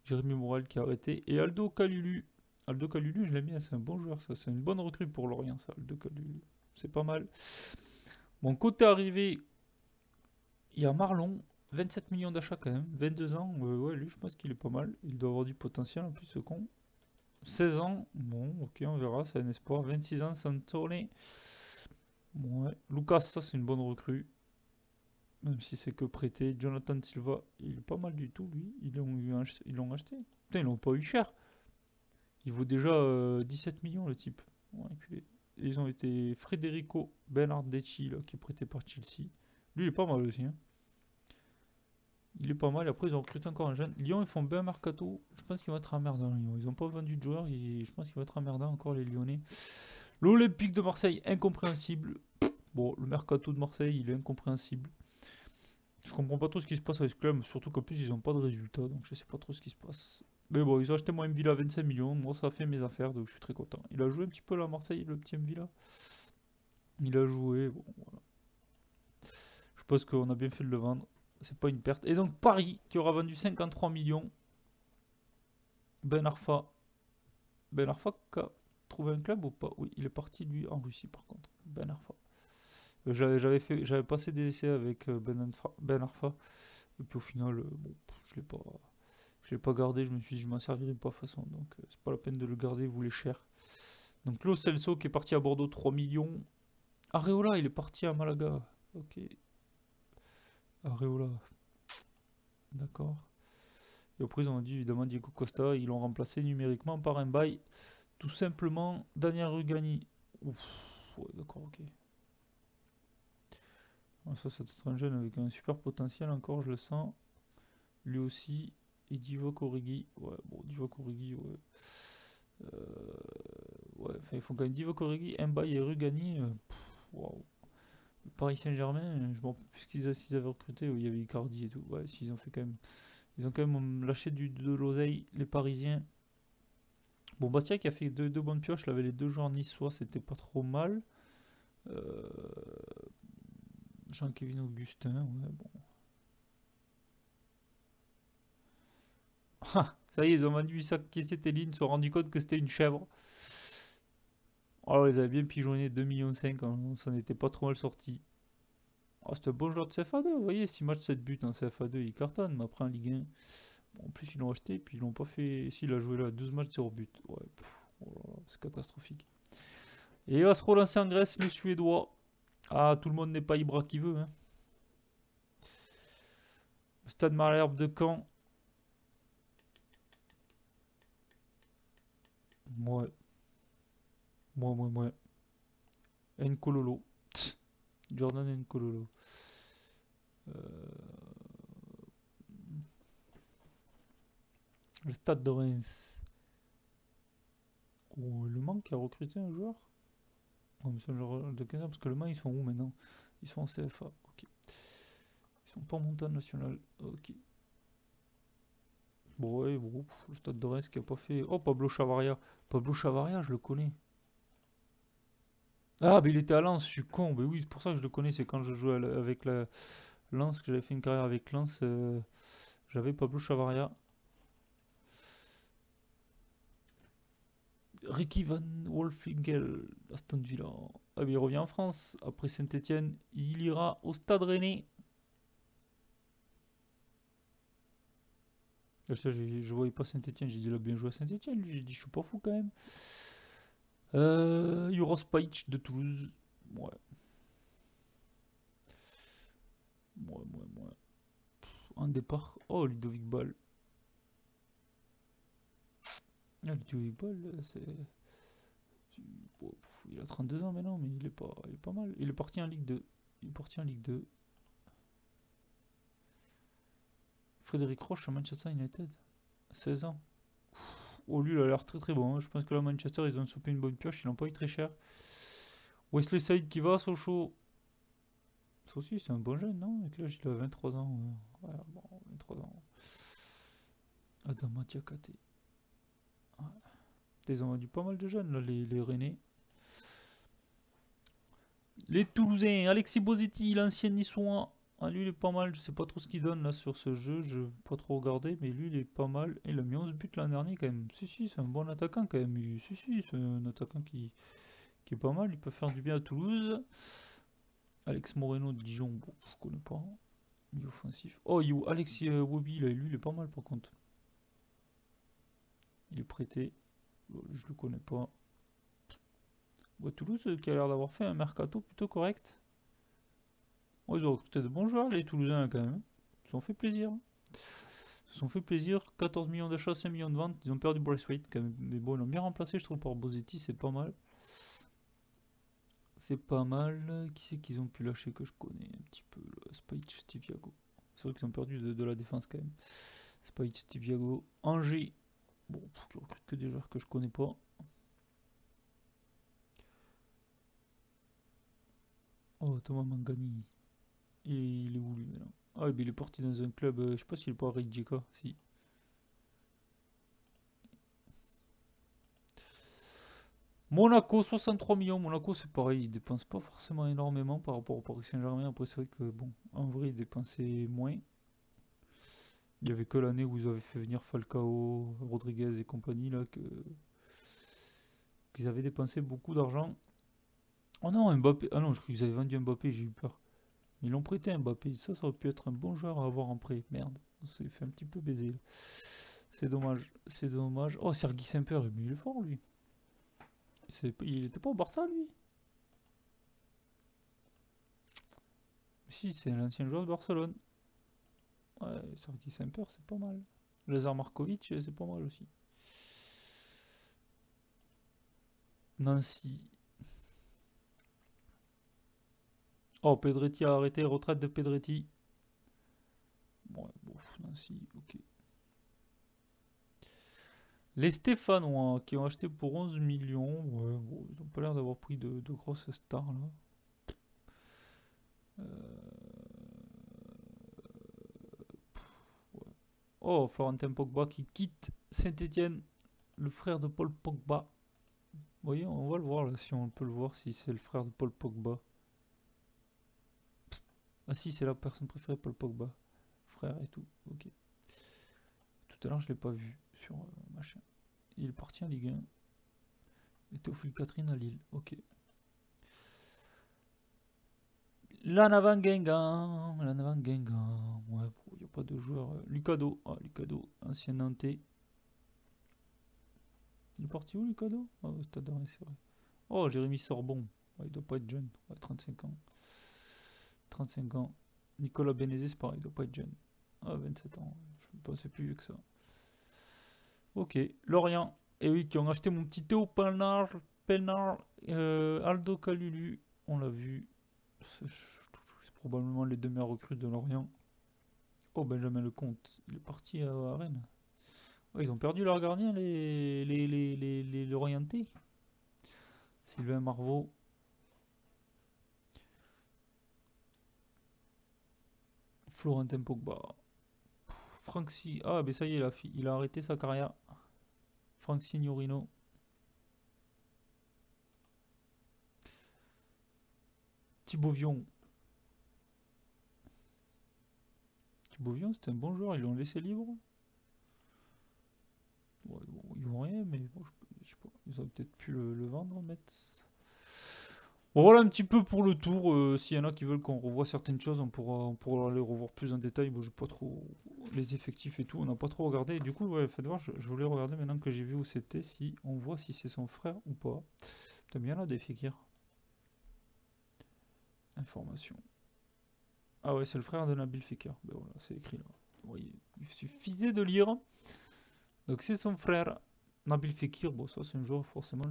Jérémy Morel qui a arrêté, et Aldo Kalulu. Aldo Kalulu, je l'aime bien, c'est un bon joueur, ça, c'est une bonne recrue pour Lorient, ça, Aldo Kalulu. C'est pas mal. Bon, côté arrivé, il y a Marlon, 27 millions d'achats quand même, 22 ans, ouais, lui, je pense qu'il est pas mal. Il doit avoir du potentiel en plus, ce con. 16 ans, bon, ok, on verra, c'est un espoir. 26 ans, Santoni. Bon, ouais. Lucas, ça c'est une bonne recrue, même si c'est que prêté. Jonathan Silva, il est pas mal du tout, lui. Ils l'ont acheté. Putain, ils l'ont pas eu cher. Il vaut déjà 17 millions, le type. Ouais, enculé. Et ils ont été Federico Bernardeschi, là, qui est prêté par Chelsea. Lui, il est pas mal aussi, hein. Il est pas mal. Après, ils ont recruté encore un jeune. Lyon, ils font bien mercato. Je pense qu'ils vont être emmerdants, Lyon. Ils ont pas vendu de joueurs. Je pense qu'ils vont être emmerdants encore, les Lyonnais. L'Olympique de Marseille, incompréhensible. Bon, le mercato de Marseille, il est incompréhensible. Je comprends pas trop ce qui se passe avec ce club, surtout qu'en plus ils ont pas de résultats, donc je sais pas trop ce qui se passe. Mais bon, ils ont acheté moi Villa à 25 millions, moi ça a fait mes affaires, donc je suis très content. Il a joué un petit peu là à Marseille, le petit Villa. Il a joué, bon voilà. Je pense qu'on a bien fait de le vendre, c'est pas une perte. Et donc Paris, qui aura vendu 53 millions, Ben Arfa. Ben Arfa qui a trouvé un club ou pas? Oui, il est parti lui en Russie par contre, Ben Arfa. J'avais passé des essais avec Ben Arfa. Et puis au final, bon, je l'ai pas gardé. Je me suis dit, je m'en servirai pas de toute façon. Donc c'est pas la peine de le garder, vous les cher. Donc Lo Celso qui est parti à Bordeaux, 3 millions. Areola, il est parti à Malaga. Ok. Areola, d'accord. Et après, ils ont dit évidemment Diego Costa, ils l'ont remplacé numériquement par un bail. Tout simplement, Daniel Rugani. Ouf, ouais, d'accord, ok. Ah, ça, c'est un jeune avec un super potentiel encore, je le sens. Lui aussi. Et Divock Origi. Ouais, bon, Divock Origi, ouais. Ouais, enfin, il faut quand même Divock Origi, Mbaye et Rugani. Waouh. Paris Saint-Germain, je m'en rappelle plus s'ils avaient recruté, où il y avait Icardi et tout. Ouais, s'ils ont fait quand même. Ils ont quand même lâché de l'oseille, les Parisiens. Bon, Bastia qui a fait deux bonnes pioches, là, avait les deux joueurs niçois, c'était pas trop mal. Euh, Jean-Kévin Augustin, ouais, bon. Ah, ça y est, ils ont vendu ça qui c'était ligne, ils se sont rendus compte que c'était une chèvre. Alors, ils avaient bien pigeonné 2,5 millions, hein, ça n'était pas trop mal sorti. Oh, c'était un bon joueur de CFA2, vous voyez, 6 matchs, 7 buts en CFA2, il cartonne, mais après en Ligue 1, bon, en plus ils l'ont acheté, puis ils l'ont pas fait. S'il a joué là, 12 matchs, 0 but. Ouais, oh là là, c'est catastrophique. Et il va se relancer en Grèce, le Suédois. Ah, tout le monde n'est pas Ibra qui veut, hein. Le Stade Malherbe de Caen. Ouais, ouais. Nkololo. Jordan Nkololo. Euh, le Stade de Reims. Oh, le Mans qui a recruté un joueur. Oh, mais c'est un joueur de 15 ans, parce que le Mans, ils sont où maintenant? Ils sont en CFA. Ok. Ils sont pas en montagne nationale. Ok. Bon, ouais, bon, le Stade de Reims qui a pas fait. Oh, Pablo Chavaria. Pablo Chavaria, je le connais. Ah, mais il était à Lens, je suis con. Mais oui, c'est pour ça que je le connais. C'est quand je jouais avec la Lens, que j'avais fait une carrière avec Lens. J'avais Pablo Chavaria. Ricky Van Wolfingel, Aston Villa. Ah, mais il revient en France. Après Saint-Etienne, il ira au Stade Rennais. Je voyais pas Saint-Etienne. J'ai dit, il a bien joué à Saint-Etienne. J'ai dit, je suis pas fou quand même. Juros Paich de Toulouse. Ouais, ouais. Un départ. Oh, Ludovic Ball. Ah, Ludovic Ball, c'est. Bon, il a 32 ans maintenant, mais il est pas mal. Il est parti en Ligue 2. Il est parti en Ligue 2. Frédéric Roche à Manchester United. 16 ans. Oh, lui, il a l'air très très bon, hein. Je pense que là, Manchester, ils ont chopé une bonne pioche. Ils l'ont pas eu très cher. Wesley Saïd qui va à Sochaux. Ça aussi, c'est un bon jeune, non? Et que là, il a 23 ans. Ouais, bon, 23 ans. Adama Diakate. Ouais. Ils ont vendu pas mal de jeunes, là, les Rennais. Les Toulousains, Alexis Bozetti, l'ancien niçois. Ah, lui, il est pas mal. Je sais pas trop ce qu'il donne là sur ce jeu. Je vais pas trop regarder, mais lui, il est pas mal. Il a mis 11 buts l'an dernier quand même. Si, c'est un bon attaquant quand même. Si, c'est un attaquant qui est pas mal. Il peut faire du bien à Toulouse. Alex Moreno de Dijon, bon, je connais pas. Milieu offensif. Oh, Alexis Wobi, lui, il est pas mal par contre. Il est prêté. Je le connais pas. Ouais, Toulouse qui a l'air d'avoir fait un mercato plutôt correct. Ouais, ils ont recruté de bons joueurs, les Toulousains quand même. Ils se sont fait plaisir. Ils se sont fait plaisir. 14 millions d'achats, 5 millions de ventes. Ils ont perdu Braithwaite quand même. Mais bon, ils l'ont bien remplacé, je trouve, par Bozetti. C'est pas mal. C'est pas mal. Qui c'est qu'ils ont pu lâcher que je connais un petit peu? Spaic, Stiviago. C'est vrai qu'ils ont perdu de la défense quand même. Spaic, Stiviago. Angers. Bon, qui recrute que des joueurs que je connais pas. Oh, Thomas Mangani. Il est où lui maintenant? Ah, mais il est parti dans un club. Je sais pas s'il est pas à Rijeka. Si. Monaco, 63 millions. Monaco, c'est pareil. Ils dépensent pas forcément énormément par rapport au Paris Saint-Germain. Après, c'est vrai que, bon, en vrai, ils dépensaient moins. Il y avait que l'année où ils avaient fait venir Falcao, Rodriguez et compagnie, là, qu'ils avaient dépensé beaucoup d'argent. Oh non, Mbappé. Ah non, je crois qu'ils avaient vendu Mbappé, j'ai eu peur. Ils l'ont prêté Mbappé. Ça aurait pu être un bon joueur à avoir en prêt. Merde. On s'est fait un petit peu baiser. C'est dommage. C'est dommage. Oh, Sergi Semper, mais il est fort, lui. Il était pas au Barça, lui. Si, c'est l'ancien joueur de Barcelone. Ouais, Sergi Semper, c'est pas mal. Lazar Markovic, c'est pas mal aussi. Nancy. Oh, Pedretti a arrêté, retraite de Pedretti. Ouais, bon, Nancy, ok. Les Stéphanois qui ont acheté pour 11 millions, ouais, bon, ils ont pas l'air d'avoir pris de grosses stars là. Euh, ouais. Oh, Florentin Pogba qui quitte Saint-Etienne, le frère de Paul Pogba. Vous voyez, on va le voir là, si on peut le voir, si c'est le frère de Paul Pogba. Ah si, c'est la personne préférée, Paul Pogba. Frère et tout, ok. Tout à l'heure, je l'ai pas vu sur machin. Il est parti en Ligue 1. Et Théophile Catherine à Lille, ok. Lanavan Guingamp, Lanavan Guingamp. Ouais, il n'y a pas de joueur. Lucado, ah, Lucado, ancien Nantais. Il est parti où, Lucado? Ah, au Stade de Reims, c'est vrai. Oh, Jérémy Sorbon. Ouais, il doit pas être jeune. Ouais, 35 ans. 35 ans. Nicolas Benezet, c'est pareil, il doit pas être jeune. Ah, 27 ans. Je ne pensais plus vieux que ça. Ok, Lorient. Et oui, qui ont acheté mon petit Théo Pelnard, Aldo Kalulu. On l'a vu. C'est probablement les deux meilleurs recrues de Lorient. Oh, Benjamin Lecomte, il est parti à Rennes. Oh, ils ont perdu leur gardien, les Lorientais. Sylvain Marvaux. Florentin Pogba. Franck Si. Ah, ben ça y est, il a arrêté sa carrière. Franck Signorino. Thibaut Vion. Thibaut Vion, c'était un bon joueur, ils l'ont laissé libre. Ouais, bon, ils vont rien, mais bon, je sais pas. Ils auraient peut-être pu le vendre, Metz. Bon, voilà un petit peu pour le tour. S'il y en a qui veulent qu'on revoie certaines choses, on pourra les revoir plus en détail. Bon, j'ai pas trop les effectifs et tout, on n'a pas trop regardé. Et du coup, ouais, faites voir, je voulais regarder maintenant que j'ai vu où c'était, si on voit si c'est son frère ou pas. T'as bien là des Fekir. Information. Ah ouais, c'est le frère de Nabil Fekir. Ben voilà, c'est écrit là. Vous voyez, il suffisait de lire. Donc c'est son frère. Nabil Fekir, bon ça c'est un joueur forcément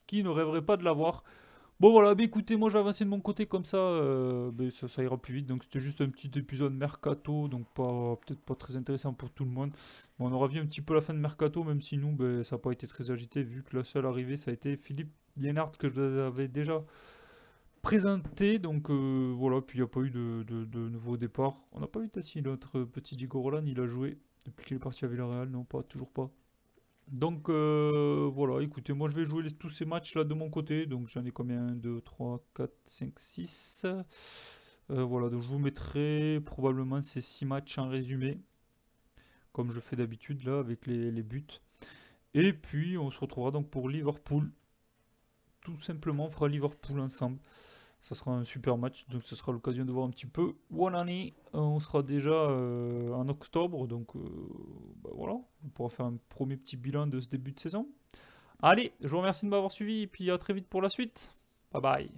qui ne rêverait pas de l'avoir. Bon voilà, bah écoutez, moi j'ai avancé de mon côté comme ça, bah, ça ira plus vite. Donc c'était juste un petit épisode mercato, donc pas peut-être pas très intéressant pour tout le monde. Bon, on aura vu un petit peu la fin de mercato, même si nous, bah, ça n'a pas été très agité, vu que la seule arrivée, ça a été Philippe Lienhardt que je vous avais déjà présenté. Donc voilà, puis il n'y a pas eu de nouveau départ. On n'a pas vu Tassi, notre petit Diego Roland, il a joué depuis qu'il est parti à Villarreal, non pas, toujours pas. Donc voilà, écoutez, moi je vais jouer tous ces matchs là de mon côté. Donc j'en ai combien? 1, 2, 3, 4, 5, 6. Voilà, donc je vous mettrai probablement ces 6 matchs en résumé, comme je fais d'habitude là avec les buts. Et puis on se retrouvera donc pour Liverpool. Tout simplement, on fera Liverpool ensemble. Ça sera un super match, donc ce sera l'occasion de voir un petit peu où on en est. On sera déjà en octobre, donc bah voilà, on pourra faire un premier petit bilan de ce début de saison. Allez, je vous remercie de m'avoir suivi et puis à très vite pour la suite. Bye bye.